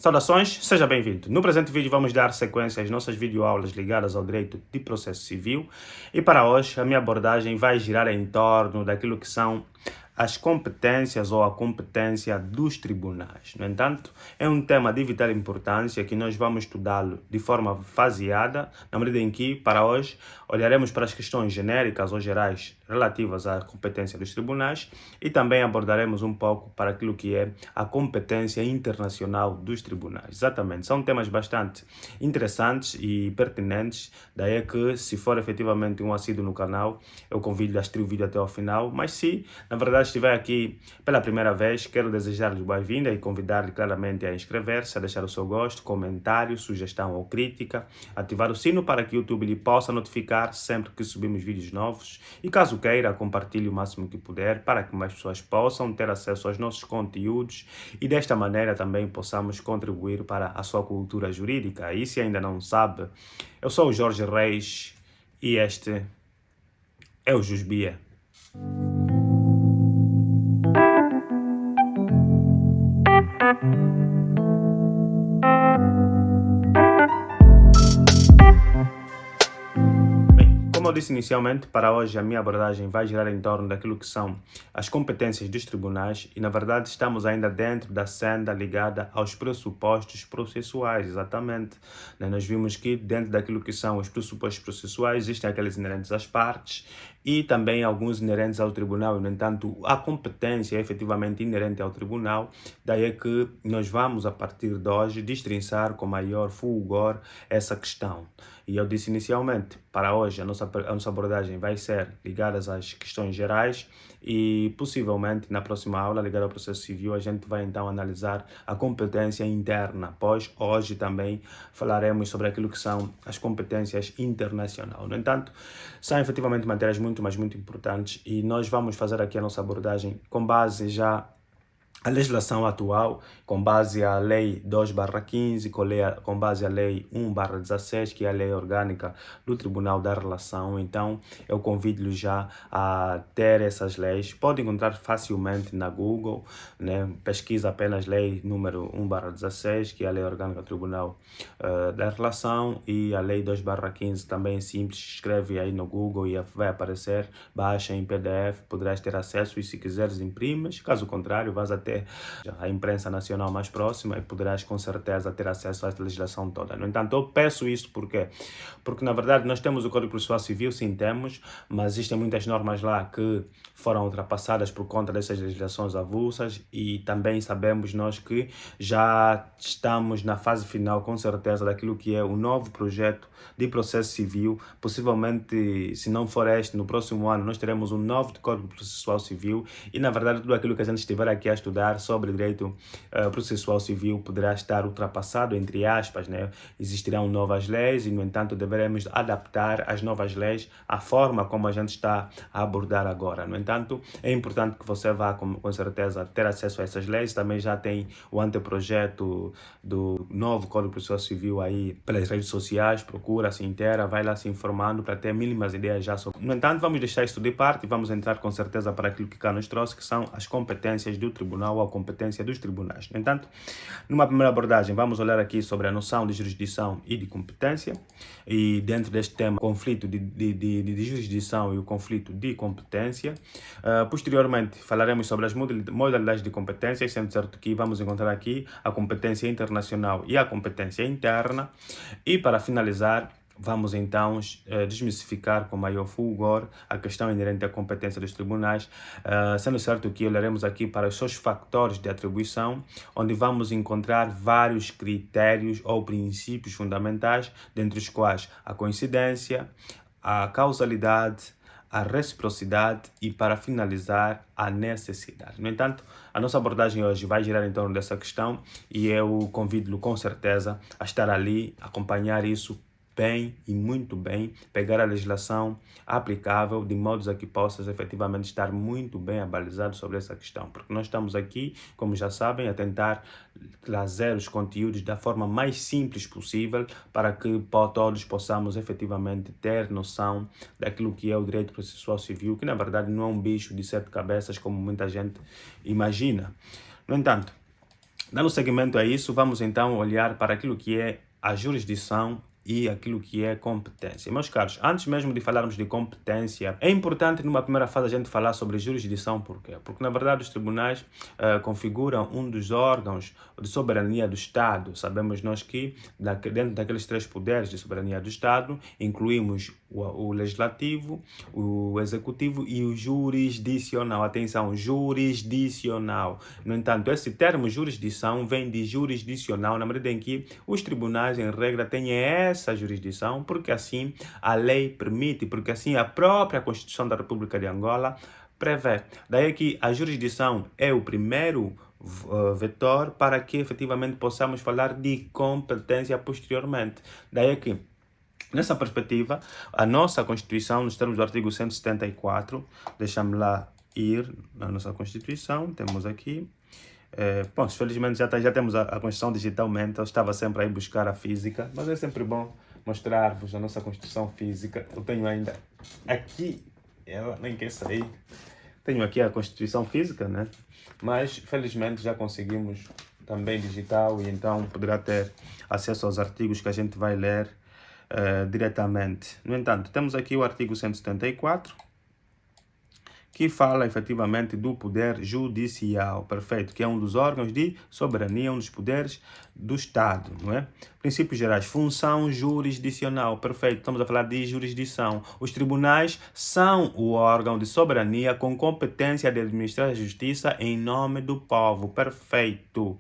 Saudações, seja bem-vindo. No presente vídeo vamos dar sequência às nossas videoaulas ligadas ao direito de processo civil e para hoje a minha abordagem vai girar em torno daquilo que são as competências ou a competência dos tribunais. No entanto, é um tema de vital importância que nós vamos estudá-lo de forma faseada, na medida em que, para hoje, olharemos para as questões genéricas ou gerais relativas à competência dos tribunais e também abordaremos um pouco para aquilo que é a competência internacional dos tribunais. Exatamente, são temas bastante interessantes e pertinentes, daí é que, se for efetivamente um assíduo no canal, eu convido a assistir o vídeo até ao final, mas se, na verdade, estiver aqui pela primeira vez, quero desejar-lhe boa-vinda e convidar-lhe claramente a inscrever-se, a deixar o seu gosto, comentário, sugestão ou crítica, ativar o sino para que o YouTube lhe possa notificar sempre que subimos vídeos novos e, caso queira, compartilhe o máximo que puder para que mais pessoas possam ter acesso aos nossos conteúdos e desta maneira também possamos contribuir para a sua cultura jurídica. E se ainda não sabe, eu sou o Jorge Reis e este é o Jusbia. Como eu disse inicialmente, para hoje a minha abordagem vai girar em torno daquilo que são as competências dos tribunais e, na verdade, estamos ainda dentro da senda ligada aos pressupostos processuais, exatamente. Nós vimos que dentro daquilo que são os pressupostos processuais existem aqueles inerentes às partes e também alguns inerentes ao tribunal. No entanto, a competência é efetivamente inerente ao tribunal, daí é que nós vamos, a partir de hoje, destrinçar com maior fulgor essa questão. E eu disse inicialmente, para hoje a nossa abordagem vai ser ligada às questões gerais e possivelmente na próxima aula ligada ao processo civil a gente vai então analisar a competência interna, pois hoje também falaremos sobre aquilo que são as competências internacionais. No entanto, são efetivamente matérias muito importantes e nós vamos fazer aqui a nossa abordagem com base já a legislação atual, com base à Lei 2/15, com base à Lei 1/16, que é a Lei Orgânica do Tribunal da Relação. Então, eu convido-lhe já a ter essas leis. Pode encontrar facilmente na Google, né? Pesquisa apenas Lei número 1/16, que é a Lei Orgânica do Tribunal da Relação, e a Lei 2/15 também é simples. Escreve aí no Google e vai aparecer. Baixa em PDF, poderás ter acesso e se quiseres imprimes. Caso contrário, vais até a imprensa nacional mais próxima e poderás com certeza ter acesso à legislação toda. No entanto, eu peço isso porque na verdade nós temos o Código Processual Civil, sim temos, mas existem muitas normas lá que foram ultrapassadas por conta dessas legislações avulsas e também sabemos nós que já estamos na fase final com certeza daquilo que é o novo projeto de processo civil. Possivelmente, se não for este, no próximo ano nós teremos um novo Código Processual Civil e na verdade tudo aquilo que a gente estiver aqui a estudar sobre direito processual civil poderá estar ultrapassado, entre aspas, né? Existirão novas leis e, no entanto, deveremos adaptar as novas leis à forma como a gente está a abordar agora. No entanto, é importante que você vá, com certeza, ter acesso a essas leis. Também já tem o anteprojeto do novo Código Processual Civil aí pelas redes sociais, procura, se inteira, vai lá se informando para ter mínimas ideias já sobre. No entanto, vamos deixar isso de parte e vamos entrar com certeza para aquilo que cá nos trouxe, que são as competências do tribunal ou a competência dos tribunais. No entanto, numa primeira abordagem, vamos olhar aqui sobre a noção de jurisdição e de competência e dentro deste tema, conflito de jurisdição e o conflito de competência. Posteriormente, falaremos sobre as modalidades de competência, sendo certo que vamos encontrar aqui a competência internacional e a competência interna. E para finalizar, vamos então desmistificar com maior fulgor a questão inerente à competência dos tribunais, sendo certo que olharemos aqui para os seus fatores de atribuição, onde vamos encontrar vários critérios ou princípios fundamentais, dentre os quais a coincidência, a causalidade, a reciprocidade e, para finalizar, a necessidade. No entanto, a nossa abordagem hoje vai girar em torno dessa questão e eu convido-lo com certeza a estar ali, acompanhar isso bem e muito bem, pegar a legislação aplicável de modo a que possas efetivamente estar muito bem abalizado sobre essa questão, porque nós estamos aqui, como já sabem, a tentar trazer os conteúdos da forma mais simples possível para que todos possamos efetivamente ter noção daquilo que é o direito processual civil, que na verdade não é um bicho de 7 cabeças como muita gente imagina. No entanto, Dando seguimento a isso, vamos então olhar para aquilo que é a jurisdição e aquilo que é competência. Meus caros, antes mesmo de falarmos de competência, é importante numa primeira fase a gente falar sobre jurisdição. Por quê? Porque na verdade os tribunais configuram um dos órgãos de soberania do Estado. Sabemos nós que dentro daqueles 3 poderes de soberania do Estado, incluímos o legislativo, o executivo e o jurisdicional. Atenção, jurisdicional. No entanto, esse termo jurisdição vem de jurisdicional, na medida em que os tribunais, em regra, têm essa jurisdição, porque assim a lei permite, porque assim a própria Constituição da República de Angola prevê. Daí que a jurisdição é o primeiro vetor para que efetivamente possamos falar de competência posteriormente. Daí que, nessa perspectiva, a nossa Constituição, nos termos do artigo 174, deixa-me lá ir na nossa Constituição, temos aqui. Bom, felizmente já temos a Constituição digitalmente. Eu estava sempre a ir buscar a física, mas é sempre bom mostrar-vos a nossa Constituição física. Eu tenho ainda aqui, ela nem quer sair. Tenho aqui a Constituição física, né? Mas felizmente já conseguimos também digital e então poderá ter acesso aos artigos que a gente vai ler diretamente. No entanto, temos aqui o artigo 174, que fala efetivamente do poder judicial, perfeito, que é um dos órgãos de soberania, um dos poderes do Estado, não é? Princípios gerais, função jurisdicional, perfeito, estamos a falar de jurisdição. Os tribunais são o órgão de soberania com competência de administrar a justiça em nome do povo, perfeito.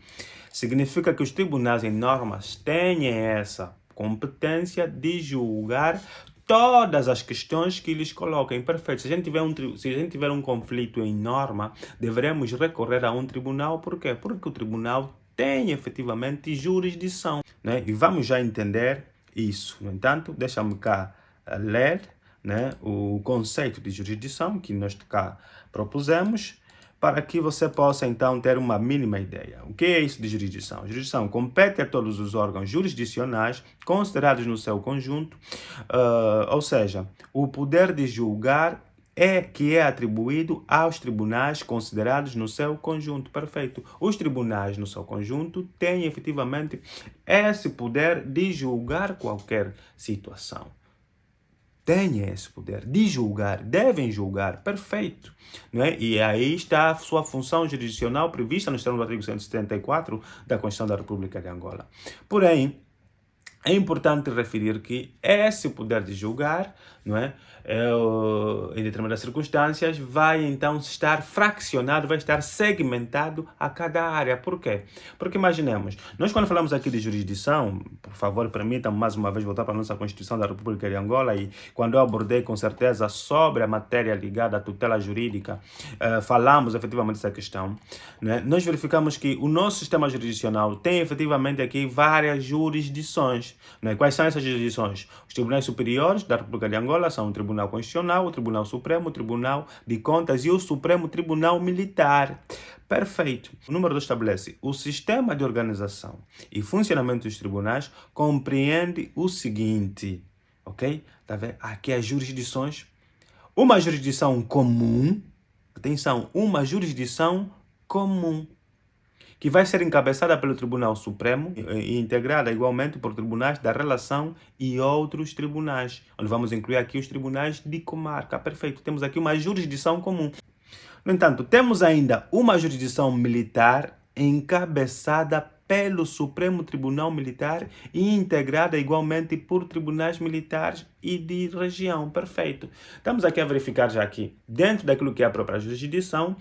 Significa que os tribunais em normas têm essa competência de julgar todas as questões que lhes coloquem. Perfeito. Se a gente tiver um conflito em norma, deveremos recorrer a um tribunal. Por quê? Porque o tribunal tem efetivamente jurisdição, né? E vamos já entender isso. No entanto, deixa-me cá ler, né, o conceito de jurisdição que nós cá propusemos, para que você possa, então, ter uma mínima ideia. O que é isso de jurisdição? Jurisdição compete a todos os órgãos jurisdicionais considerados no seu conjunto, ou seja, o poder de julgar que é atribuído aos tribunais considerados no seu conjunto. Perfeito. Os tribunais no seu conjunto têm, efetivamente, esse poder de julgar qualquer situação. Têm esse poder de julgar, devem julgar, perfeito. Não é? E aí está a sua função jurisdicional prevista nos termos do artigo 174 da Constituição da República de Angola. Porém, é importante referir que esse poder de julgar, não é, em determinadas circunstâncias, vai então estar fracionado, vai estar segmentado a cada área. Por quê? Porque imaginemos, nós quando falamos aqui de jurisdição, por favor, permitam-me mais uma vez voltar para a nossa Constituição da República de Angola, e quando eu abordei com certeza sobre a matéria ligada à tutela jurídica, falamos efetivamente dessa questão, né? Nós verificamos que o nosso sistema jurisdicional tem efetivamente aqui várias jurisdições. Né? Quais são essas jurisdições? Os tribunais superiores da República de Angola são o Tribunal Constitucional, o Tribunal Supremo, o Tribunal de Contas e o Supremo Tribunal Militar. Perfeito. O número 2 estabelece: o sistema de organização e funcionamento dos tribunais compreende o seguinte, ok? Tá vendo? Aqui as jurisdições. Uma jurisdição comum, atenção, uma jurisdição comum, que vai ser encabeçada pelo Tribunal Supremo e integrada igualmente por tribunais da relação e outros tribunais, onde vamos incluir aqui os tribunais de comarca. Perfeito, temos aqui uma jurisdição comum. No entanto, temos ainda uma jurisdição militar encabeçada pelo Supremo Tribunal Militar e integrada igualmente por tribunais militares e de região. Perfeito. Estamos aqui a verificar já aqui, dentro daquilo que é a própria jurisdição,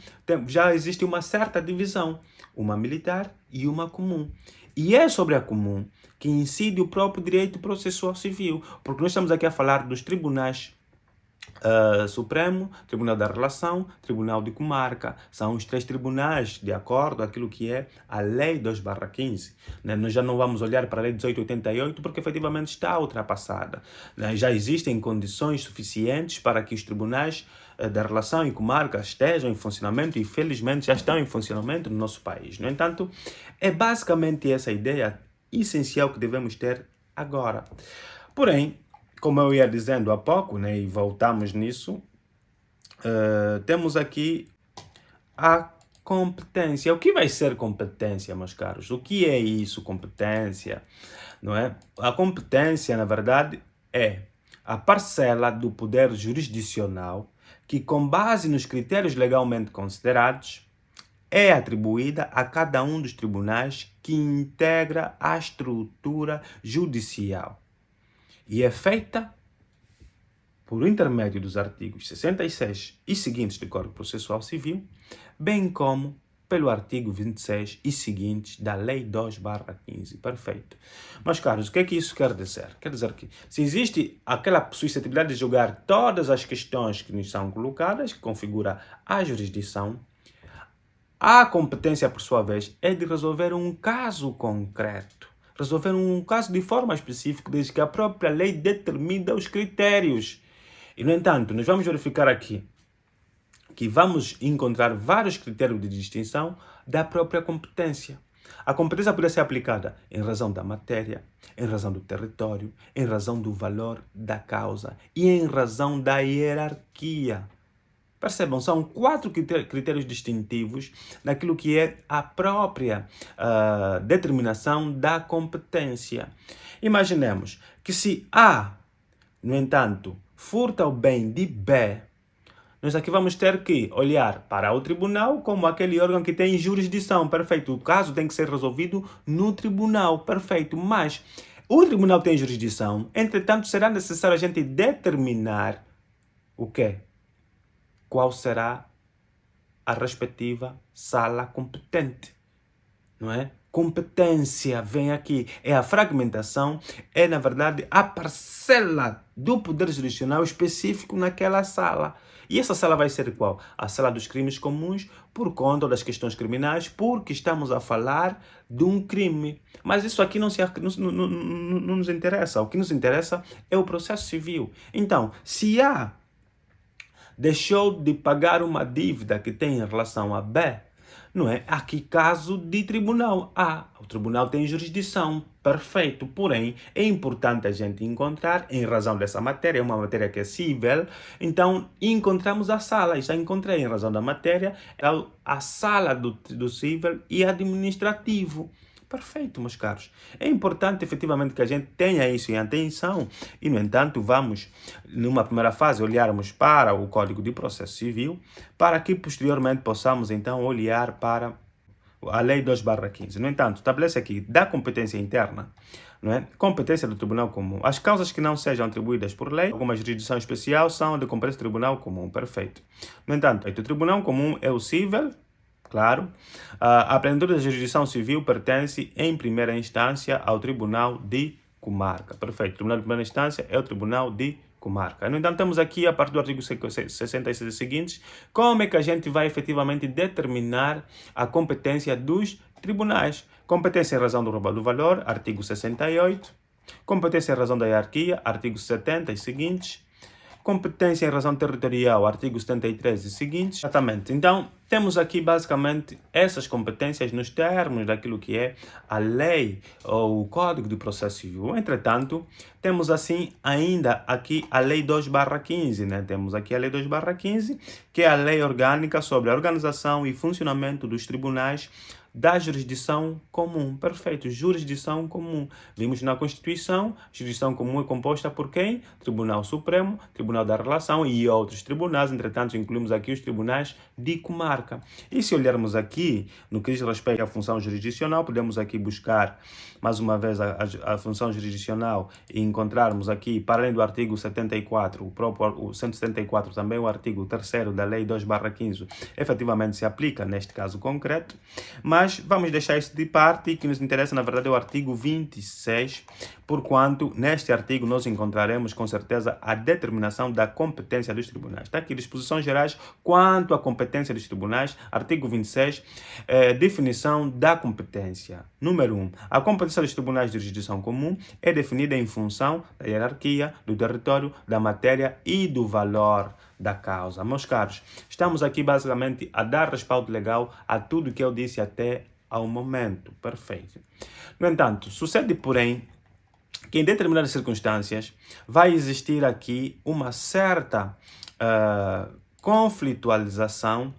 já existe uma certa divisão, uma militar e uma comum. E é sobre a comum que incide o próprio direito processual civil, porque nós estamos aqui a falar dos tribunais Supremo, Tribunal da Relação, Tribunal de Comarca. São os 3 tribunais de acordo com aquilo que é a Lei 2/15. Né? Nós já não vamos olhar para a Lei 1888 porque efetivamente está ultrapassada. Né? Já existem condições suficientes para que os tribunais da Relação e Comarca estejam em funcionamento e felizmente já estão em funcionamento no nosso país. No entanto, é basicamente essa ideia essencial que devemos ter agora. Porém, como eu ia dizendo há pouco, né, e voltamos nisso, temos aqui a competência. O que vai ser competência, meus caros? O que é isso, competência? Não é? A competência, na verdade, é a parcela do poder jurisdicional que, com base nos critérios legalmente considerados, é atribuída a cada um dos tribunais que integra a estrutura judicial e é feita por intermédio dos artigos 66 e seguintes do Código Processual Civil, bem como pelo artigo 26 e seguintes da Lei 2/15. Perfeito. Mas, caros, o que é que isso quer dizer? Quer dizer que se existe aquela suscetibilidade de julgar todas as questões que nos são colocadas, que configura a jurisdição, a competência, por sua vez, é de resolver um caso concreto. Resolver um caso de forma específica, desde que a própria lei determina os critérios. E, no entanto, nós vamos verificar aqui que vamos encontrar vários critérios de distinção da própria competência. A competência pode ser aplicada em razão da matéria, em razão do território, em razão do valor da causa e em razão da hierarquia. Percebam, são 4 critérios distintivos daquilo que é a própria determinação da competência. Imaginemos que se A, no entanto, furta o bem de B, nós aqui vamos ter que olhar para o tribunal como aquele órgão que tem jurisdição, perfeito. O caso tem que ser resolvido no tribunal, perfeito. Mas o tribunal tem jurisdição, entretanto, será necessário a gente determinar o quê? Qual será a respectiva sala competente, não é? Competência vem aqui, é a fragmentação, é na verdade a parcela do poder jurisdicional específico naquela sala. E essa sala vai ser qual? A sala dos crimes comuns, por conta das questões criminais, porque estamos a falar de um crime. Mas isso aqui não nos interessa. O que nos interessa é o processo civil. Então, se há deixou de pagar uma dívida que tem em relação a B, não é? Aqui caso de tribunal A. O tribunal tem jurisdição, perfeito. Porém, é importante a gente encontrar, em razão dessa matéria, é uma matéria que é civil, então encontramos a sala. Já encontrei, em razão da matéria, a sala do civil e administrativo. Perfeito, meus caros. É importante efetivamente que a gente tenha isso em atenção e, no entanto, vamos, numa primeira fase, olharmos para o Código de Processo Civil, para que posteriormente possamos, então, olhar para a Lei 2/15. No entanto, estabelece aqui da competência interna, não é? Competência do Tribunal Comum. As causas que não sejam atribuídas por lei, alguma jurisdição especial, são de competência do Tribunal Comum. Perfeito. No entanto, o Tribunal Comum é o civil. Claro, a plenitude da jurisdição civil pertence, em primeira instância, ao Tribunal de Comarca. Perfeito. O Tribunal de primeira instância é o Tribunal de Comarca. No entanto, temos aqui, a partir do artigo 66 seguintes, como é que a gente vai efetivamente determinar a competência dos tribunais. Competência em razão do roubo do valor, artigo 68. Competência em razão da hierarquia, artigo 70 e seguintes. Competência em razão territorial, artigo 73 e seguintes. Exatamente. Então, temos aqui basicamente essas competências nos termos daquilo que é a lei ou o Código de Processo Civil. Entretanto, temos assim ainda aqui a Lei 2/15, né? Temos aqui a Lei 2/15, que é a lei orgânica sobre a organização e funcionamento dos tribunais da jurisdição comum. Perfeito, jurisdição comum. Vimos na Constituição, jurisdição comum é composta por quem? Tribunal Supremo, Tribunal da Relação e outros tribunais. Entretanto, incluímos aqui os tribunais de comarca. E se olharmos aqui, no que diz respeito à função jurisdicional, podemos aqui buscar, mais uma vez, a função jurisdicional e encontrarmos aqui, para além do artigo 74, o 174, também o artigo 3º da Lei 2/15, efetivamente se aplica neste caso concreto. Mas vamos deixar isso de parte, e o que nos interessa, na verdade, é o artigo 26, porquanto neste artigo nós encontraremos com certeza a determinação da competência dos tribunais. Está aqui disposições gerais quanto à competência dos tribunais, artigo 26, definição da competência. Número 1. A competência dos tribunais de jurisdição comum é definida em função da hierarquia, do território, da matéria e do valor da causa. Meus caros, estamos aqui basicamente a dar respaldo legal a tudo que eu disse até ao momento. Perfeito. No entanto, sucede, porém, que em determinadas circunstâncias vai existir aqui uma certa conflitualização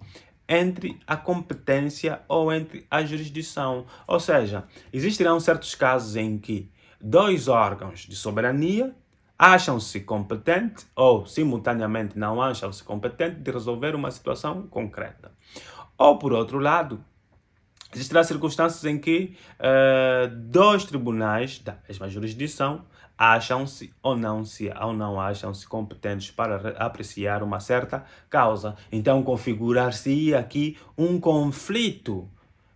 entre a competência ou entre a jurisdição. Ou seja, existirão certos casos em que dois órgãos de soberania acham-se competentes ou, simultaneamente, não acham-se competentes de resolver uma situação concreta. Ou, por outro lado, existirão circunstâncias em que dois tribunais da mesma jurisdição acham-se ou não acham-se competentes para apreciar uma certa causa. Então, configurar-se aqui um conflito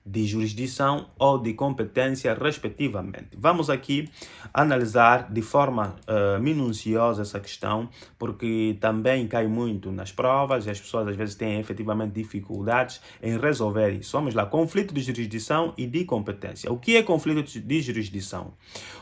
de jurisdição ou de competência, respectivamente. Vamos aqui analisar de forma minuciosa essa questão, porque também cai muito nas provas e as pessoas às vezes têm efetivamente dificuldades em resolver isso. Vamos lá, conflito de jurisdição e de competência. O que é conflito de jurisdição?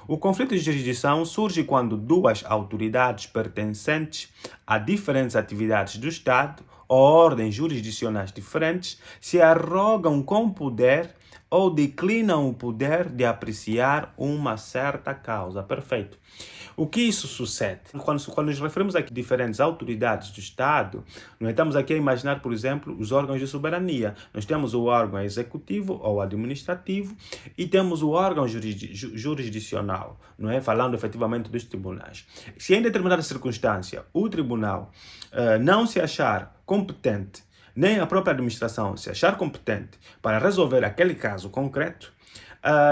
O conflito de jurisdição surge quando duas autoridades pertencentes a diferentes atividades do Estado ou ordens jurisdicionais diferentes se arrogam com poder ou declinam o poder de apreciar uma certa causa. Perfeito. O que isso sucede? Quando nos referimos aqui a diferentes autoridades do Estado, nós estamos aqui a imaginar, por exemplo, os órgãos de soberania. Nós temos o órgão executivo ou administrativo e temos o órgão jurisdicional, não é? Falando efetivamente dos tribunais. Se em determinada circunstância o tribunal não se achar competente, nem a própria administração se achar competente para resolver aquele caso concreto,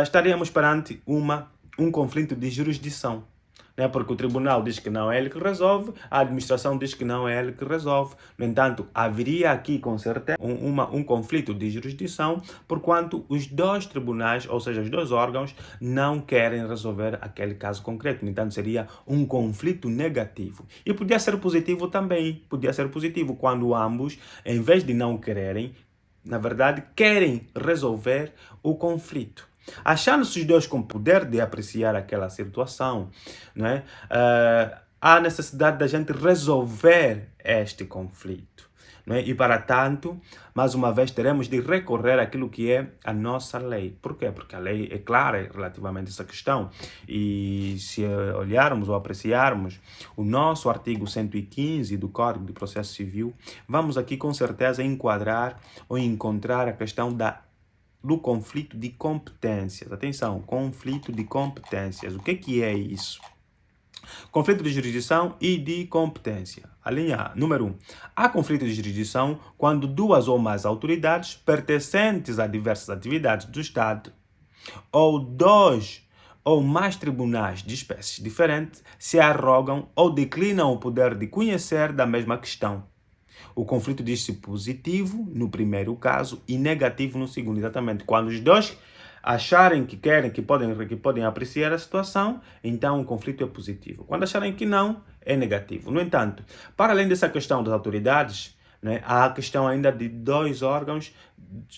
estaríamos perante um conflito de jurisdição. Porque o tribunal diz que não é ele que resolve, a administração diz que não é ele que resolve. No entanto, haveria aqui, com certeza, um conflito de jurisdição, porquanto os dois tribunais, ou seja, os dois órgãos, não querem resolver aquele caso concreto. No entanto, seria um conflito negativo. E podia ser positivo também. Podia ser positivo quando ambos, em vez de não quererem, na verdade, querem resolver o conflito. Achando-se os dois com poder de apreciar aquela situação, não é? Há necessidade da gente resolver este conflito. Não é? E para tanto, mais uma vez, teremos de recorrer àquilo que é a nossa lei. Por quê? Porque a lei é clara relativamente a essa questão. E se olharmos ou apreciarmos o nosso artigo 115 do Código de Processo Civil, vamos aqui com certeza enquadrar ou encontrar a questão do conflito de competências. Atenção, conflito de competências. O que é isso? Conflito de jurisdição e de competência. A linha A. Número 1. Há conflito de jurisdição quando duas ou mais autoridades pertencentes a diversas atividades do Estado ou dois ou mais tribunais de espécies diferentes se arrogam ou declinam o poder de conhecer da mesma questão. O conflito diz-se positivo no primeiro caso e negativo no segundo. Exatamente. Quando os dois acharem que querem, que podem apreciar a situação, então o conflito é positivo. Quando acharem que não, é negativo. No entanto, para além dessa questão das autoridades, né, há a questão ainda de dois órgãos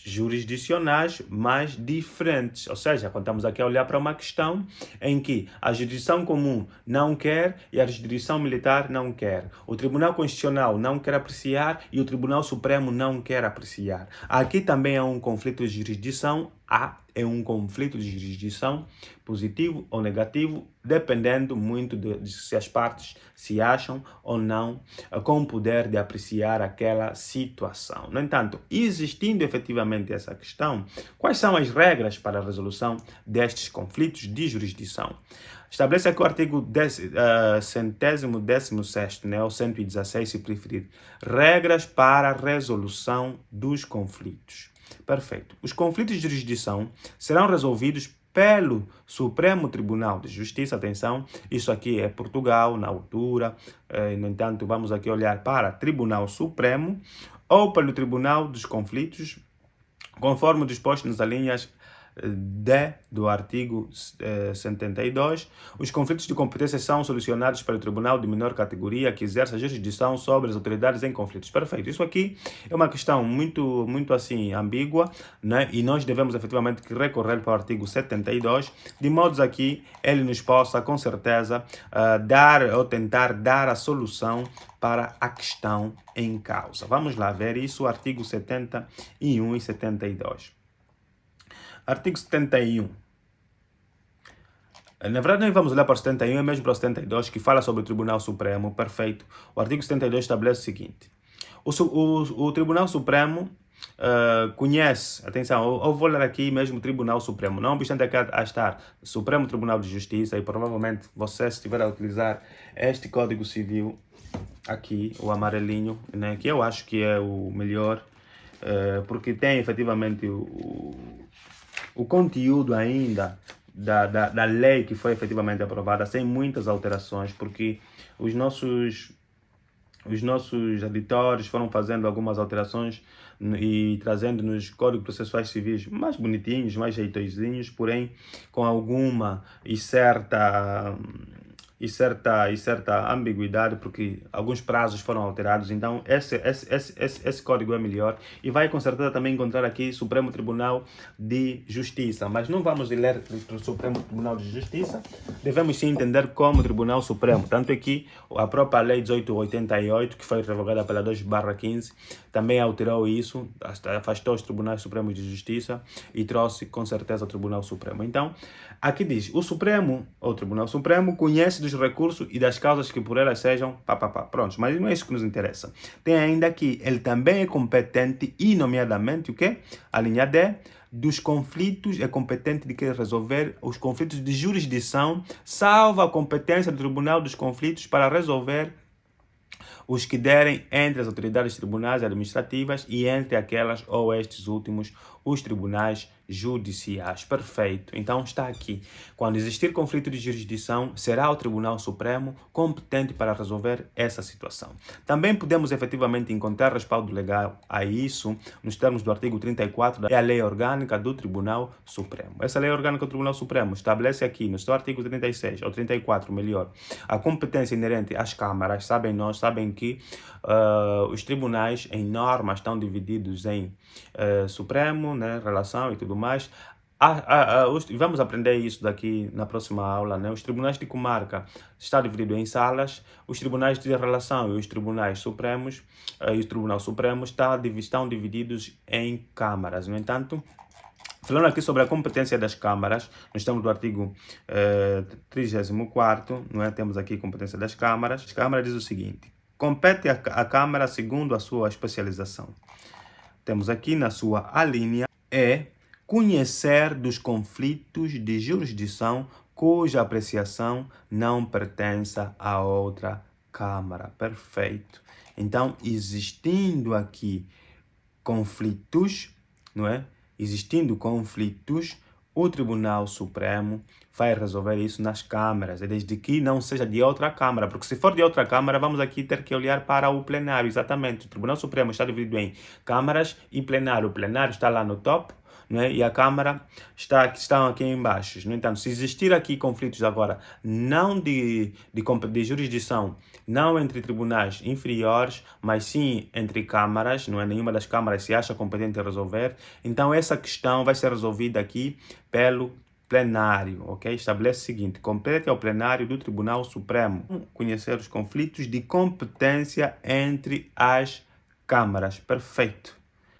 jurisdicionais mais diferentes. Ou seja, quando estamos aqui a olhar para uma questão em que a jurisdição comum não quer e a jurisdição militar não quer. O Tribunal Constitucional não quer apreciar e o Tribunal Supremo não quer apreciar. Aqui também é um conflito de jurisdição. É um conflito de jurisdição positivo ou negativo, dependendo muito de se as partes se acham ou não com o poder de apreciar aquela situação. No entanto, existindo efetivamente essa questão, quais são as regras para a resolução destes conflitos de jurisdição? Estabelece aqui o artigo 116º, né, ou 116, se preferir, regras para a resolução dos conflitos. Perfeito. Os conflitos de jurisdição serão resolvidos pelo Supremo Tribunal de Justiça. Atenção, isso aqui é Portugal, na altura. No entanto, vamos aqui olhar para Tribunal Supremo ou pelo Tribunal dos Conflitos, conforme disposto nas alíneas D do artigo 72, os conflitos de competência são solucionados pelo tribunal de menor categoria que exerce a jurisdição sobre as autoridades em conflitos. Perfeito. Isso aqui é uma questão muito assim ambígua, né? E nós devemos efetivamente recorrer para o artigo 72, de modo a que ele nos possa com certeza tentar dar a solução para a questão em causa. Vamos lá ver isso, artigo 71 e 72. Artigo 71. Na verdade, nós vamos olhar para o 71 e mesmo para o 72, que fala sobre o Tribunal Supremo. Perfeito. O artigo 72 estabelece o seguinte. O Tribunal Supremo conhece, atenção, eu vou ler aqui mesmo o Tribunal Supremo, não obstante aqui a estar Supremo Tribunal de Justiça, e provavelmente você, se estiver a utilizar este Código Civil, aqui, o amarelinho, né, que eu acho que é o melhor, porque tem efetivamente o conteúdo ainda da lei que foi efetivamente aprovada, sem muitas alterações, porque os nossos editores foram fazendo algumas alterações e trazendo-nos códigos processuais civis mais bonitinhos, mais jeitosinhos, porém com alguma e certa ambiguidade, porque alguns prazos foram alterados. Então esse código é melhor e vai com certeza também encontrar aqui Supremo Tribunal de Justiça, mas não vamos ler o Supremo Tribunal de Justiça, devemos sim entender como Tribunal Supremo, tanto que a própria Lei 1888, que foi revogada pela 2/15, também alterou isso, afastou os Tribunais Supremos de Justiça e trouxe com certeza o Tribunal Supremo. Então, aqui diz, o Supremo, ou Tribunal Supremo, conhece dos recursos e das causas que por elas sejam, pronto, mas não é isso que nos interessa. Tem ainda que ele também é competente e, nomeadamente, o quê? A linha D, dos conflitos, é competente de querer resolver os conflitos de jurisdição, salvo a competência do Tribunal dos Conflitos para resolver os que derem entre as autoridades tribunais administrativas e entre aquelas ou estes últimos, os tribunais judiciais. Perfeito. Então está aqui. Quando existir conflito de jurisdição, será o Tribunal Supremo competente para resolver essa situação. Também podemos efetivamente encontrar respaldo legal a isso nos termos do artigo 34 da Lei Orgânica do Tribunal Supremo. Essa Lei Orgânica do Tribunal Supremo estabelece aqui no seu artigo 36, ou 34, melhor, a competência inerente às câmaras. Sabem que os tribunais em normas estão divididos em Supremo, né, relação e tudo mais. Vamos aprender isso daqui na próxima aula, né? Os tribunais de comarca estão divididos em salas, os tribunais de relação e os tribunais supremos e o Tribunal Supremo estão divididos em câmaras. No entanto, falando aqui sobre a competência das câmaras, nós estamos no artigo 34, não é? Temos aqui a competência das câmaras. A Câmara diz o seguinte: compete a Câmara segundo a sua especialização. Temos aqui na sua alínea conhecer dos conflitos de jurisdição cuja apreciação não pertença a outra Câmara. Perfeito. Então, existindo aqui conflitos, não é? Existindo conflitos, o Tribunal Supremo vai resolver isso nas câmaras, desde que não seja de outra Câmara, porque se for de outra Câmara, vamos aqui ter que olhar para o plenário, exatamente. O Tribunal Supremo está dividido em câmaras e plenário. O plenário está lá no topo, né? E a Câmara estão aqui embaixo. No entanto, se existir aqui conflitos agora, não de jurisdição, não entre tribunais inferiores, mas sim entre câmaras, não é? Nenhuma das câmaras se acha competente a resolver, então essa questão vai ser resolvida aqui pelo plenário, ok? Estabelece o seguinte: compete ao plenário do Tribunal Supremo conhecer os conflitos de competência entre as câmaras. Perfeito.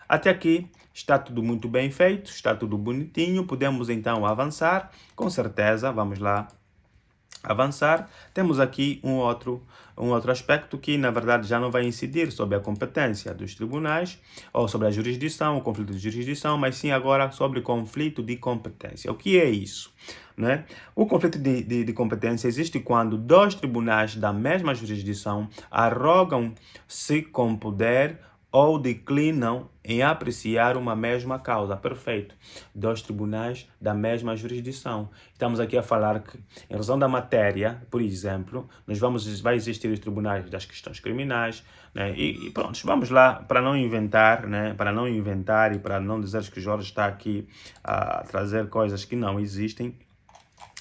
Até aqui está tudo muito bem feito, está tudo bonitinho, podemos então avançar, com certeza, vamos lá avançar. Temos aqui um outro aspecto que, na verdade, já não vai incidir sobre a competência dos tribunais ou sobre a jurisdição, o conflito de jurisdição, mas sim agora sobre conflito de competência. O que é isso? Né? O conflito de competência existe quando dois tribunais da mesma jurisdição arrogam-se com poder ou declinam em apreciar uma mesma causa. Perfeito. Dois tribunais da mesma jurisdição. Estamos aqui a falar que, em razão da matéria, por exemplo, vai existir os tribunais das questões criminais, né? E pronto, vamos lá, para não inventar, né? Para não inventar e para não dizer que o Jorge está aqui a trazer coisas que não existem,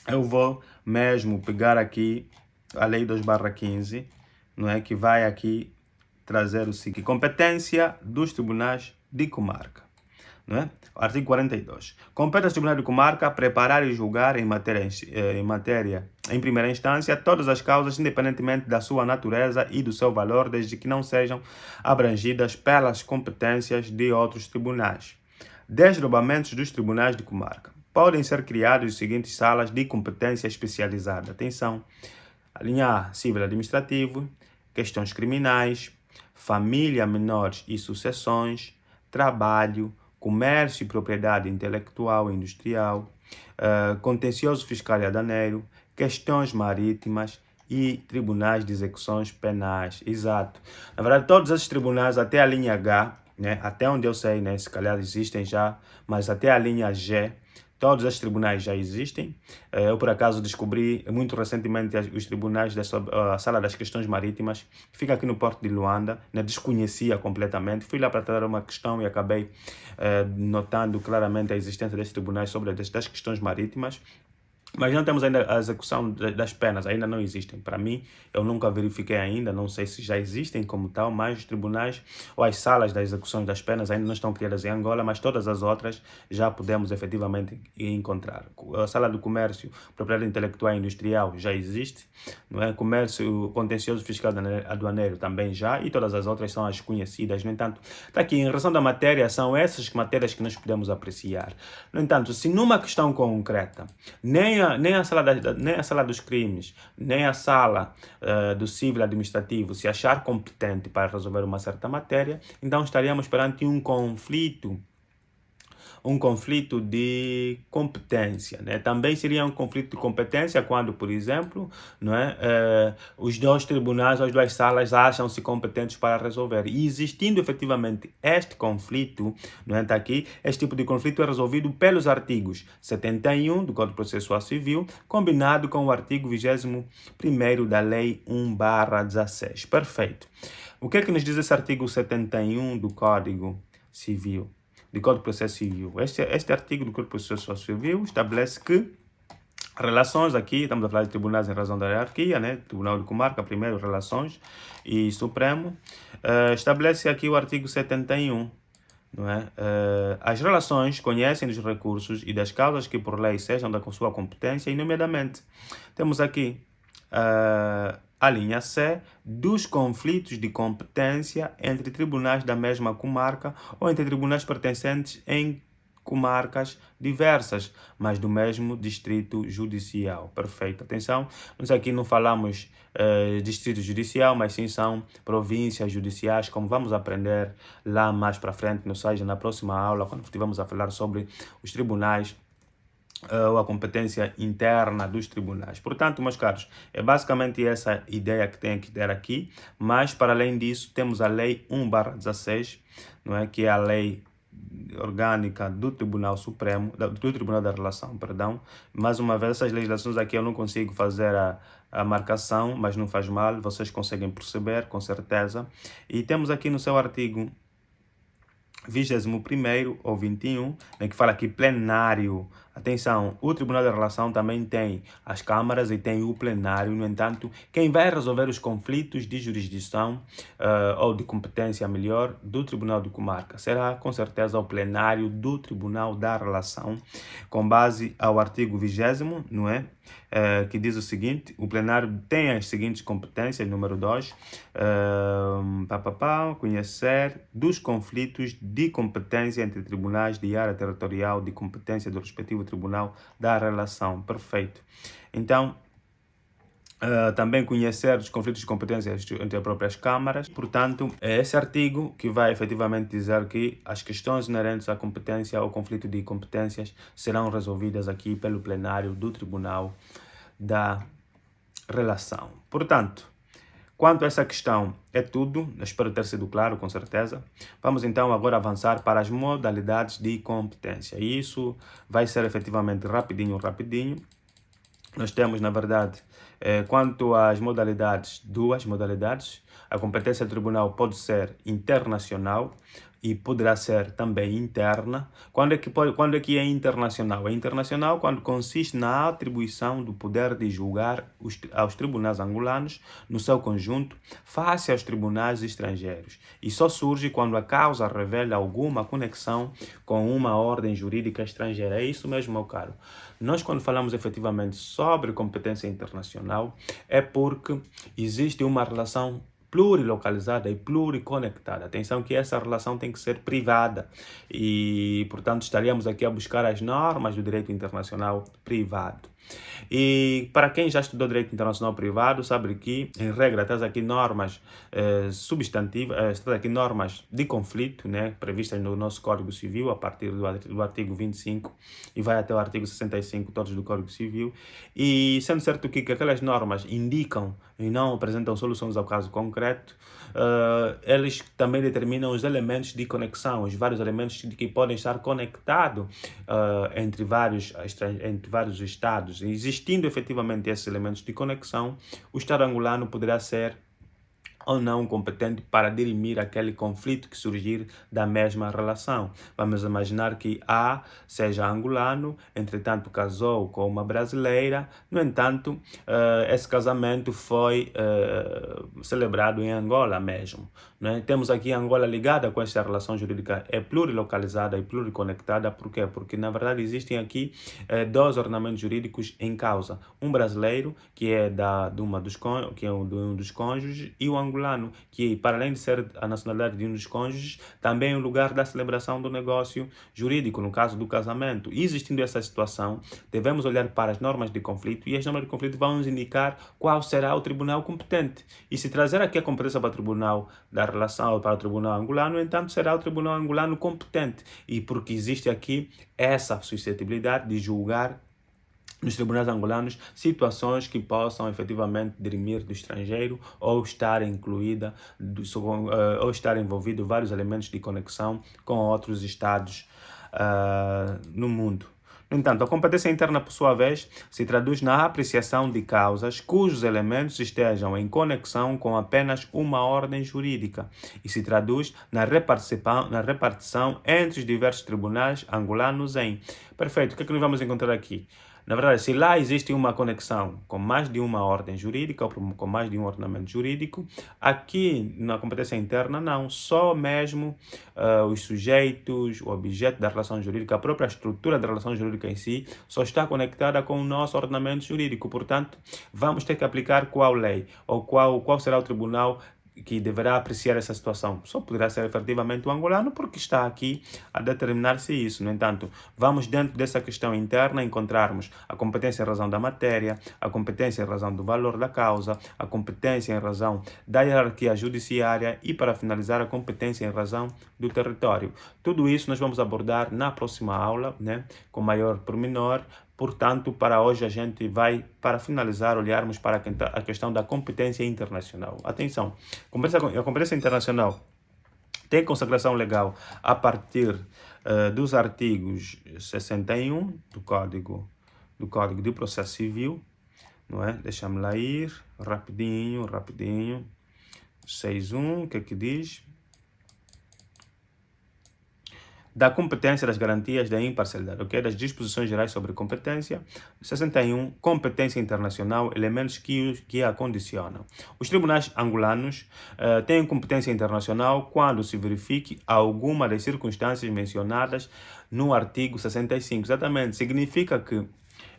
eu vou mesmo pegar aqui a Lei 2/15, não é? Que vai aqui trazer o seguinte: competência dos tribunais de comarca. Não é? Artigo 42. Compete aos tribunais de comarca preparar e julgar em primeira instância todas as causas, independentemente da sua natureza e do seu valor, desde que não sejam abrangidas pelas competências de outros tribunais. Desdobramentos dos tribunais de comarca. Podem ser criados as seguintes salas de competência especializada. Atenção. A linha A, civil administrativo, questões criminais, família, menores e sucessões, trabalho, comércio e propriedade intelectual e industrial, contencioso fiscal e aduaneiro, questões marítimas e tribunais de execuções penais. Exato. Na verdade, todos esses tribunais, até a linha H, né, até onde eu sei, né, se calhar existem já, mas até a linha G, todos esses tribunais já existem. Eu, por acaso, descobri muito recentemente os tribunais da Sala das Questões Marítimas, que fica aqui no Porto de Luanda, né? Desconhecia completamente. Fui lá para tratar uma questão e acabei notando claramente a existência desses tribunais sobre das questões marítimas. Mas não temos ainda a execução das penas, ainda não existem. Para mim, eu nunca verifiquei ainda, não sei se já existem como tal, mas os tribunais ou as salas da execução das penas ainda não estão criadas em Angola, mas todas as outras já podemos efetivamente encontrar. A sala do comércio, propriedade intelectual e industrial já existe, não é? Comércio contencioso fiscal aduaneiro também já, e todas as outras são as conhecidas. No entanto, está aqui, em relação da matéria, são essas matérias que nós podemos apreciar. No entanto, se numa questão concreta, nem a sala dos crimes, nem a sala do civil administrativo se achar competente para resolver uma certa matéria, então estaríamos perante um conflito de competência, né? Também seria um conflito de competência quando, por exemplo, não é, os dois tribunais, as duas salas acham-se competentes para resolver. E existindo efetivamente este conflito, não é, tá aqui, este tipo de conflito é resolvido pelos artigos 71 do Código Processual Civil, combinado com o artigo 21º da Lei 1/16. Perfeito. O que é que nos diz esse artigo 71 do Código Civil? Do Código de Processo Civil. Este artigo do Código de Processo Civil estabelece que relações, aqui estamos a falar de tribunais em razão da hierarquia, né? Tribunal de Comarca, primeiro, relações, e Supremo, estabelece aqui o artigo 71. Não é? As relações conhecem dos recursos e das causas que por lei sejam da sua competência, e nomeadamente temos aqui a linha C, dos conflitos de competência entre tribunais da mesma comarca ou entre tribunais pertencentes em comarcas diversas, mas do mesmo distrito judicial. Perfeito. Atenção, nós aqui não falamos distrito judicial, mas sim são províncias judiciais, como vamos aprender lá mais para frente, ou seja, na próxima aula, quando estivermos a falar sobre os tribunais ou a competência interna dos tribunais. Portanto, meus caros, é basicamente essa ideia que tem que ter aqui, mas para além disso temos a Lei 1/16, não é, que é a lei orgânica do Tribunal Supremo, do Tribunal da Relação, perdão. Mais uma vez, essas legislações aqui eu não consigo fazer a marcação, mas não faz mal, vocês conseguem perceber, com certeza. E temos aqui no seu artigo 21º ou 21, né, que fala aqui plenário. Atenção, o Tribunal da Relação também tem as câmaras e tem o plenário. No entanto, quem vai resolver os conflitos de jurisdição ou de competência, melhor, do Tribunal de Comarca será, com certeza, o plenário do Tribunal da Relação, com base ao artigo 20º, não é? Que diz o seguinte: o plenário tem as seguintes competências, número 2, conhecer dos conflitos de competência entre tribunais de área territorial de competência do respectivo tribunal da relação. Perfeito. Então, também conhecer os conflitos de competência entre as próprias câmaras. Portanto, é esse artigo que vai efetivamente dizer que as questões inerentes à competência ou conflito de competências serão resolvidas aqui pelo plenário do Tribunal da Relação. Portanto, quanto a essa questão é tudo, espero ter sido claro, com certeza. Vamos então agora avançar para as modalidades de competência. E isso vai ser efetivamente rapidinho. Nós temos, na verdade, quanto às modalidades, duas modalidades. A competência do tribunal pode ser internacional e poderá ser também interna. Quando é que é internacional? É internacional quando consiste na atribuição do poder de julgar aos tribunais angolanos no seu conjunto face aos tribunais estrangeiros. E só surge quando a causa revela alguma conexão com uma ordem jurídica estrangeira. É isso mesmo, meu caro. Nós, quando falamos efetivamente sobre competência internacional, é porque existe uma relação plurilocalizada e pluriconectada. Atenção que essa relação tem que ser privada e, portanto, estaríamos aqui a buscar as normas do direito internacional privado. E para quem já estudou direito internacional privado, sabe que, em regra, traz aqui normas substantivas, traz aqui normas de conflito, né, previstas no nosso Código Civil, a partir do artigo 25 e vai até o artigo 65, todos do Código Civil. E sendo certo que aquelas normas indicam e não apresentam soluções ao caso concreto, eles também determinam os elementos de conexão, os vários elementos que podem estar conectados entre vários estados. Existindo efetivamente esses elementos de conexão, o Estado angolano poderá ser ou não competente para dirimir aquele conflito que surgir da mesma relação. Vamos imaginar que A seja angolano, entretanto casou com uma brasileira, no entanto, esse casamento foi celebrado em Angola mesmo. Né? Temos aqui Angola ligada com essa relação jurídica, é plurilocalizada e pluriconectada. Por quê? Porque, na verdade, existem aqui dois ordenamentos jurídicos em causa. Um brasileiro, que é de um dos cônjuges, e o angolano, que, para além de ser a nacionalidade de um dos cônjuges, também é o lugar da celebração do negócio jurídico, no caso do casamento. E existindo essa situação, devemos olhar para as normas de conflito, e as normas de conflito vão nos indicar qual será o tribunal competente. E se trazer aqui a competência para o tribunal da relação, para o tribunal angolano, no entanto, será o tribunal angolano competente. E porque existe aqui essa suscetibilidade de julgar nos tribunais angolanos situações que possam efetivamente dirimir do estrangeiro ou estar incluída ou estar envolvido vários elementos de conexão com outros estados no mundo. No entanto, a competência interna, por sua vez, se traduz na apreciação de causas cujos elementos estejam em conexão com apenas uma ordem jurídica e se traduz na repartição entre os diversos tribunais angolanos em... Perfeito, o que é que nós vamos encontrar aqui? Na verdade, se lá existe uma conexão com mais de uma ordem jurídica ou com mais de um ordenamento jurídico, aqui na competência interna não, só mesmo os sujeitos, o objeto da relação jurídica, a própria estrutura da relação jurídica em si, só está conectada com o nosso ordenamento jurídico. Portanto, vamos ter que aplicar qual lei ou qual será o tribunal que deverá apreciar essa situação. Só poderá ser efetivamente o angolano, porque está aqui a determinar-se isso. No entanto, vamos dentro dessa questão interna encontrarmos a competência em razão da matéria, a competência em razão do valor da causa, a competência em razão da hierarquia judiciária e, para finalizar, a competência em razão do território. Tudo isso nós vamos abordar na próxima aula, né, com maior pormenor. Portanto, para hoje a gente vai, para finalizar, olharmos para a questão da competência internacional. Atenção, a competência internacional tem consagração legal a partir dos artigos 61 do Código de Processo Civil, não é? Deixa-me lá ir, rapidinho. 61, o que é que diz? Da competência, das garantias da imparcialidade, ok? Das disposições gerais sobre competência. 61, competência internacional, elementos que a condicionam. Os tribunais angolanos têm competência internacional quando se verifique alguma das circunstâncias mencionadas no artigo 65. Exatamente, significa que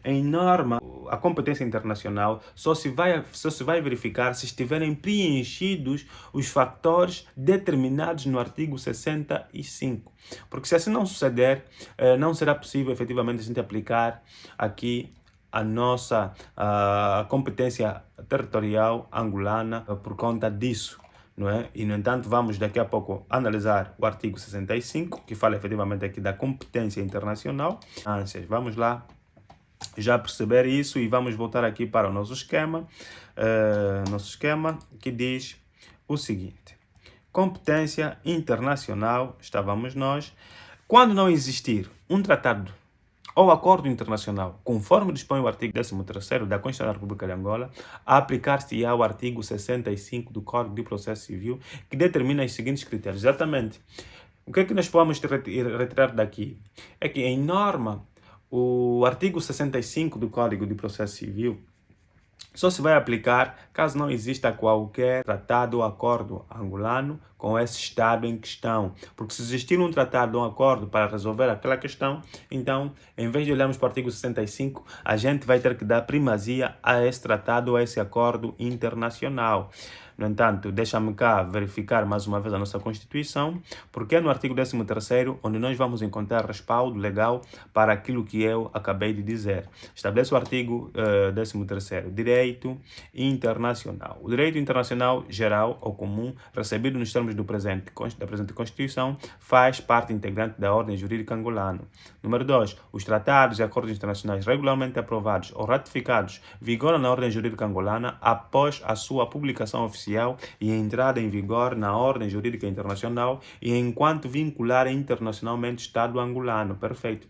em norma, a competência internacional só se vai verificar se estiverem preenchidos os fatores determinados no artigo 65. Porque se assim não suceder, não será possível efetivamente a gente aplicar aqui a nossa competência territorial angolana por conta disso. Não é? E, no entanto, vamos daqui a pouco analisar o artigo 65, que fala efetivamente aqui da competência internacional. Vamos lá já perceber isso e vamos voltar aqui para o nosso esquema, que diz o seguinte: competência internacional, estávamos nós, quando não existir um tratado ou acordo internacional, conforme dispõe o artigo 13º da Constituição da República de Angola, a aplicar-se-á o artigo 65 do Código de Processo Civil, que determina os seguintes critérios. Exatamente. O que é que nós podemos retirar daqui? É que, em norma, o artigo 65 do Código de Processo Civil só se vai aplicar caso não exista qualquer tratado ou acordo angolano com esse Estado em questão. Porque se existir um tratado ou um acordo para resolver aquela questão, então, em vez de olharmos para o artigo 65, a gente vai ter que dar primazia a esse tratado ou a esse acordo internacional. No entanto, deixa-me cá verificar mais uma vez a nossa Constituição, porque é no artigo 13º onde nós vamos encontrar respaldo legal para aquilo que eu acabei de dizer. Estabelece o artigo 13º, direito internacional. O direito internacional geral ou comum, recebido nos termos da presente Constituição, faz parte integrante da ordem jurídica angolana. Número 2. Os tratados e acordos internacionais regularmente aprovados ou ratificados vigoram na ordem jurídica angolana após a sua publicação oficial e entrada em vigor na ordem jurídica internacional e enquanto vincularem internacionalmente o Estado angolano. Perfeito.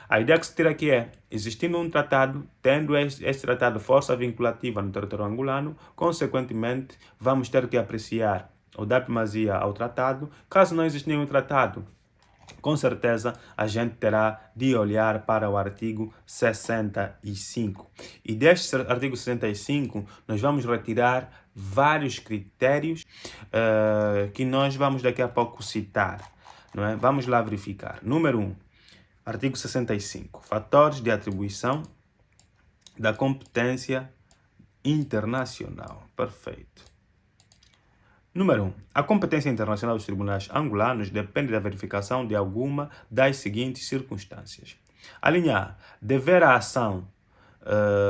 A ideia que se tira aqui é, existindo um tratado, tendo este tratado força vinculativa no território angolano, consequentemente, vamos ter que apreciar ou dar primazia ao tratado. Caso não exista nenhum tratado, com certeza a gente terá de olhar para o artigo 65. E deste artigo 65, nós vamos retirar vários critérios que nós vamos daqui a pouco citar. Não é? Vamos lá verificar. Número 1. Artigo 65. Fatores de atribuição da competência internacional. Perfeito. Número 1. A competência internacional dos tribunais angolanos depende da verificação de alguma das seguintes circunstâncias. A linha A. Dever a ação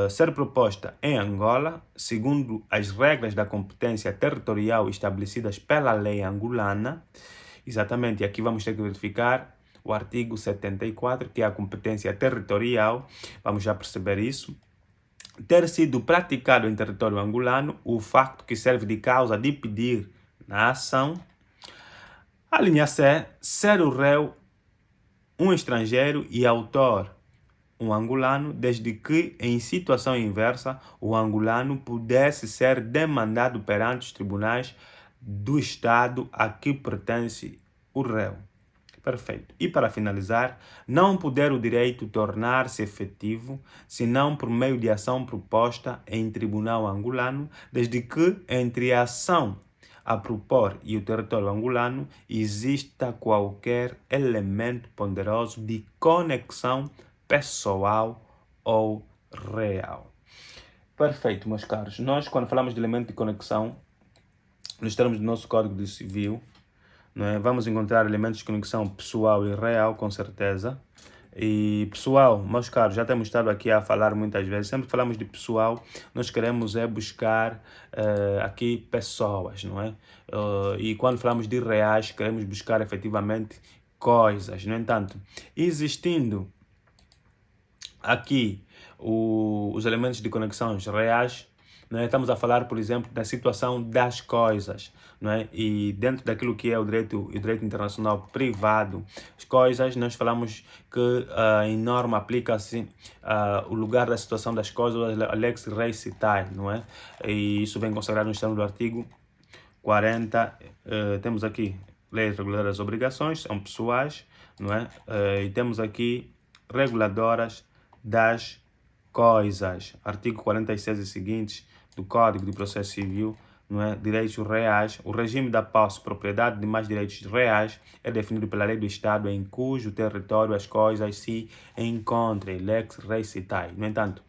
ser proposta em Angola, segundo as regras da competência territorial estabelecidas pela lei angolana. Exatamente, aqui vamos ter que verificar o artigo 74, que é a competência territorial. Vamos já perceber isso. Ter sido praticado em território angolano o facto que serve de causa de pedir na ação. A linha C. Ser o réu um estrangeiro e autor um angolano, desde que, em situação inversa, o angolano pudesse ser demandado perante os tribunais do Estado a que pertence o réu. Perfeito. E para finalizar, não poder o direito tornar-se efetivo, senão por meio de ação proposta em tribunal angolano, desde que entre a ação a propor e o território angolano exista qualquer elemento poderoso de conexão pessoal ou real. Perfeito, meus caros. Nós, quando falamos de elemento de conexão, nos termos do nosso Código Civil, não é? Vamos encontrar elementos de conexão pessoal e real, com certeza. E pessoal, meus caros, já temos estado aqui a falar muitas vezes. Sempre que falamos de pessoal, nós queremos buscar aqui pessoas, não é? E quando falamos de reais, queremos buscar efetivamente coisas. No entanto, existindo aqui os elementos de conexão reais, não é? Estamos a falar, por exemplo, da situação das coisas, não é? E dentro daquilo que é o direito internacional privado, as coisas, nós falamos que em norma aplica-se o lugar da situação das coisas, a lex rei citae, não é? E isso vem consagrado no termo do artigo 40. Temos aqui leis reguladoras das obrigações, são pessoais, não é? E temos aqui reguladoras das coisas, artigo 46 e seguintes do Código de Processo Civil, não é? Direitos reais. O regime da posse, propriedade de mais direitos reais é definido pela lei do Estado em cujo território as coisas se encontrem, lex rei citae. No entanto,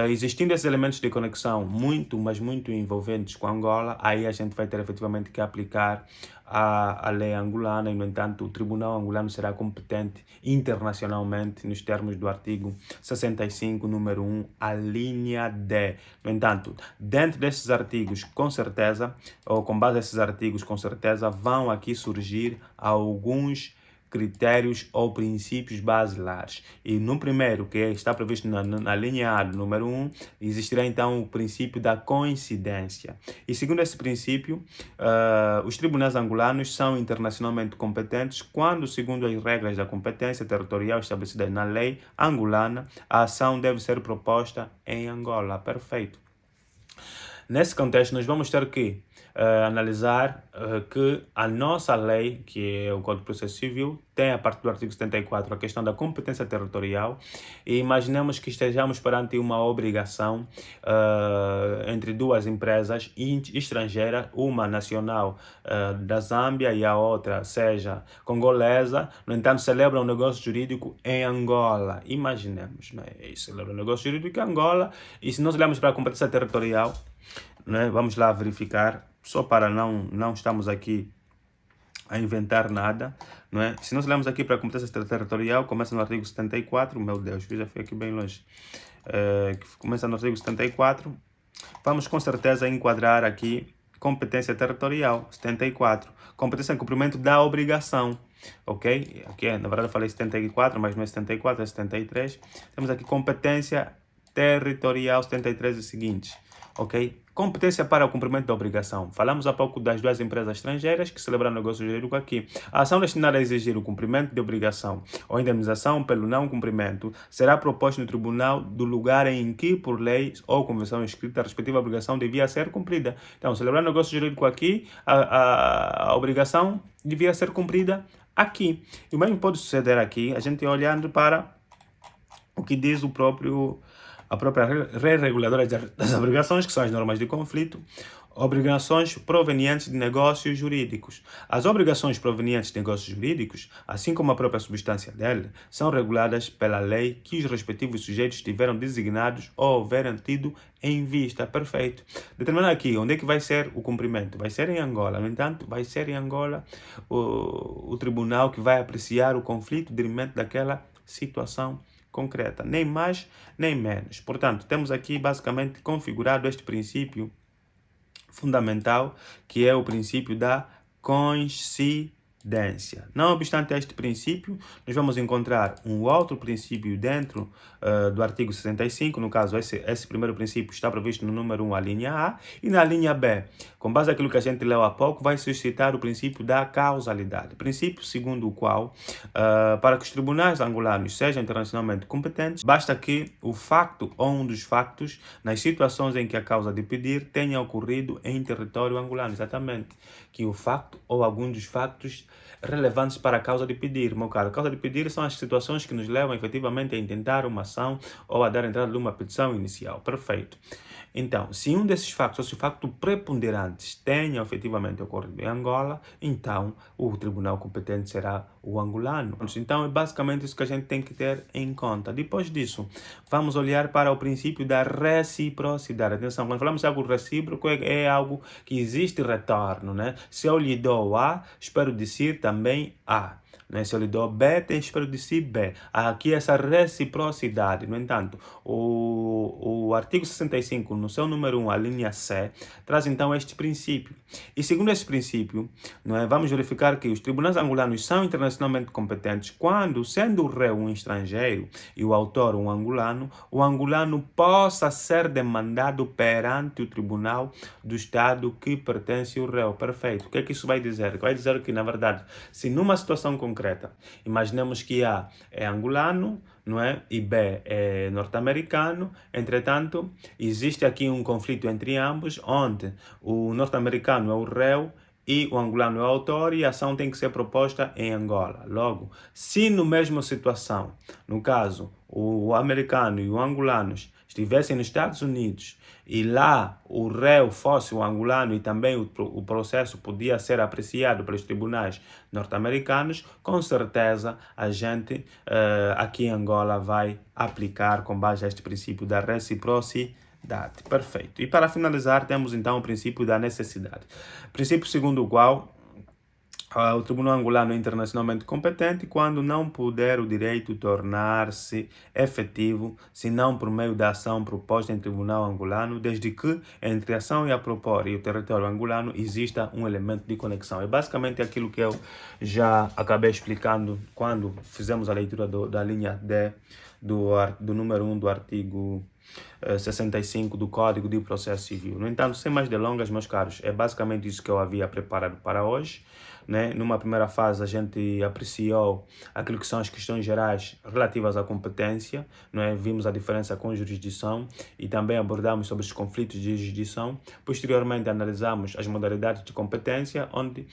existindo esses elementos de conexão muito, mas muito envolventes com Angola, aí a gente vai ter efetivamente que aplicar a lei angolana e, no entanto, o tribunal angolano será competente internacionalmente nos termos do artigo 65, número 1, a linha D. No entanto, dentro desses artigos, com certeza, ou com base nesses artigos, com certeza, vão aqui surgir alguns critérios ou princípios basilares. E no primeiro, que está previsto na linha A do número 1, existirá então o princípio da coincidência. E segundo esse princípio, os tribunais angolanos são internacionalmente competentes quando, segundo as regras da competência territorial estabelecidas na lei angolana, a ação deve ser proposta em Angola. Perfeito. Nesse contexto, nós vamos ter que analisar que a nossa lei, que é o Código de Processo Civil, tem a partir do artigo 74 a questão da competência territorial, e imaginemos que estejamos perante uma obrigação entre duas empresas estrangeiras, uma nacional da Zâmbia e a outra seja congolesa, no entanto celebram um negócio jurídico em Angola. Imaginemos, né? Celebram um negócio jurídico em Angola, e se nós olharmos para a competência territorial, né? Vamos lá verificar só para não estamos aqui a inventar nada, não é? Se nós olharmos aqui para a competência territorial, começa no artigo 74, meu Deus, eu já fui aqui bem longe, que começa no artigo 74, vamos com certeza enquadrar aqui competência territorial, 74, competência em cumprimento da obrigação, ok? Aqui, na verdade eu falei 74, mas não é 74, é 73, temos aqui competência territorial 73 e seguintes, ok? Competência para o cumprimento da obrigação. Falamos há pouco das duas empresas estrangeiras que celebraram negócio jurídico aqui. A ação destinada a exigir o cumprimento de obrigação ou indemnização pelo não cumprimento será proposta no tribunal do lugar em que, por lei ou convenção escrita, a respectiva obrigação devia ser cumprida. Então, celebrar negócio jurídico aqui, a obrigação devia ser cumprida aqui. E o mesmo pode suceder aqui, a gente olhando para o que diz a própria lei reguladora das obrigações, que são as normas de conflito, obrigações provenientes de negócios jurídicos. As obrigações provenientes de negócios jurídicos, assim como a própria substância dele, são reguladas pela lei que os respectivos sujeitos tiveram designados ou houveram tido em vista. Perfeito. Determinar aqui onde é que vai ser o cumprimento. Vai ser em Angola. No entanto, vai ser em Angola o tribunal que vai apreciar o conflito dentro daquela situação concreta, nem mais nem menos. Portanto, temos aqui basicamente configurado este princípio fundamental, que é o princípio da coincidência. Não obstante este princípio, nós vamos encontrar um outro princípio dentro do artigo 65, no caso esse primeiro princípio está previsto no número 1, a linha A, e na linha B, com base naquilo que a gente leu há pouco, vai suscitar o princípio da causalidade, princípio segundo o qual, para que os tribunais angolanos sejam internacionalmente competentes, basta que o facto ou um dos factos, nas situações em que a causa de pedir, tenha ocorrido em território angolano, exatamente, que o facto ou algum dos factos relevantes para a causa de pedir, meu caro. A causa de pedir são as situações que nos levam efetivamente a intentar uma ação ou a dar entrada de uma petição inicial. Perfeito. Então, se um desses factos, ou se o facto preponderantes tenha efetivamente ocorrido em Angola, então o tribunal competente será o angolano. Então, é basicamente isso que a gente tem que ter em conta. Depois disso, vamos olhar para o princípio da reciprocidade. Atenção, quando falamos de algo recíproco, é algo que existe retorno, né? Se eu lhe dou A, espero de si também A. Se eu lhe dou B, tem espero de si B. Há aqui essa reciprocidade. No entanto, o artigo 65, no seu número 1, a linha C, traz então este princípio. E segundo este princípio, vamos verificar que os tribunais angolanos são internacionalmente competentes quando, sendo o réu um estrangeiro e o autor um angolano, o angolano possa ser demandado perante o tribunal do Estado que pertence ao réu. Perfeito. O que é que isso vai dizer? Vai dizer que, na verdade, se numa situação concreta, imaginemos que A é angolano, e B é norte-americano, entretanto, existe aqui um conflito entre ambos, onde o norte-americano é o réu e o angolano é o autor e a ação tem que ser proposta em Angola. Logo, se no mesma situação, no caso, o americano e o angolano estivessem nos Estados Unidos e lá o réu fosse o angolano e também o processo podia ser apreciado pelos tribunais norte-americanos, com certeza a gente aqui em Angola vai aplicar com base a este princípio da reciprocidade. Perfeito. E para finalizar, temos então o princípio da necessidade. Princípio segundo o qual o Tribunal Angolano é internacionalmente competente quando não puder o direito tornar-se efetivo, senão por meio da ação proposta em Tribunal Angolano, desde que entre a ação e a propor e o território angolano exista um elemento de conexão. É basicamente aquilo que eu já acabei explicando quando fizemos a leitura da linha D do número 1 do artigo 65 do Código de Processo Civil. No entanto, sem mais delongas, meus caros, é basicamente isso que eu havia preparado para hoje. Numa primeira fase, a gente apreciou aquilo que são as questões gerais relativas à competência, Vimos a diferença com jurisdição e também abordamos sobre os conflitos de jurisdição. Posteriormente, analisamos as modalidades de competência, onde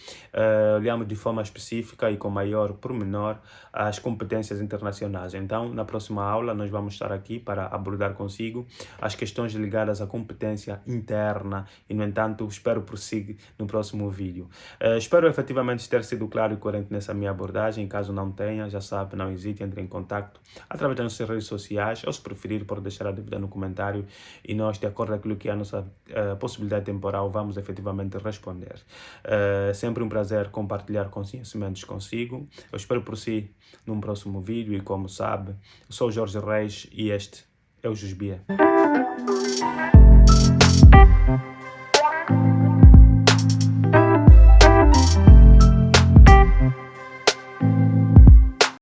olhamos de forma específica e com maior pormenor as competências internacionais. Então, na próxima aula, nós vamos estar aqui para abordar consigo as questões ligadas à competência interna e, no entanto, espero prosseguir no próximo vídeo. Espero efetivamente efetivamente ter sido claro e coerente nessa minha abordagem. Caso não tenha, já sabe, não hesite, entre em contato através das nossas redes sociais, ou se preferir, pode deixar a dúvida no comentário e nós, de acordo com aquilo que é a nossa possibilidade temporal, vamos efetivamente responder. Sempre um prazer compartilhar conhecimentos consigo. Eu espero por si num próximo vídeo e, como sabe, eu sou o Jorge Reis e este é o Jusbia.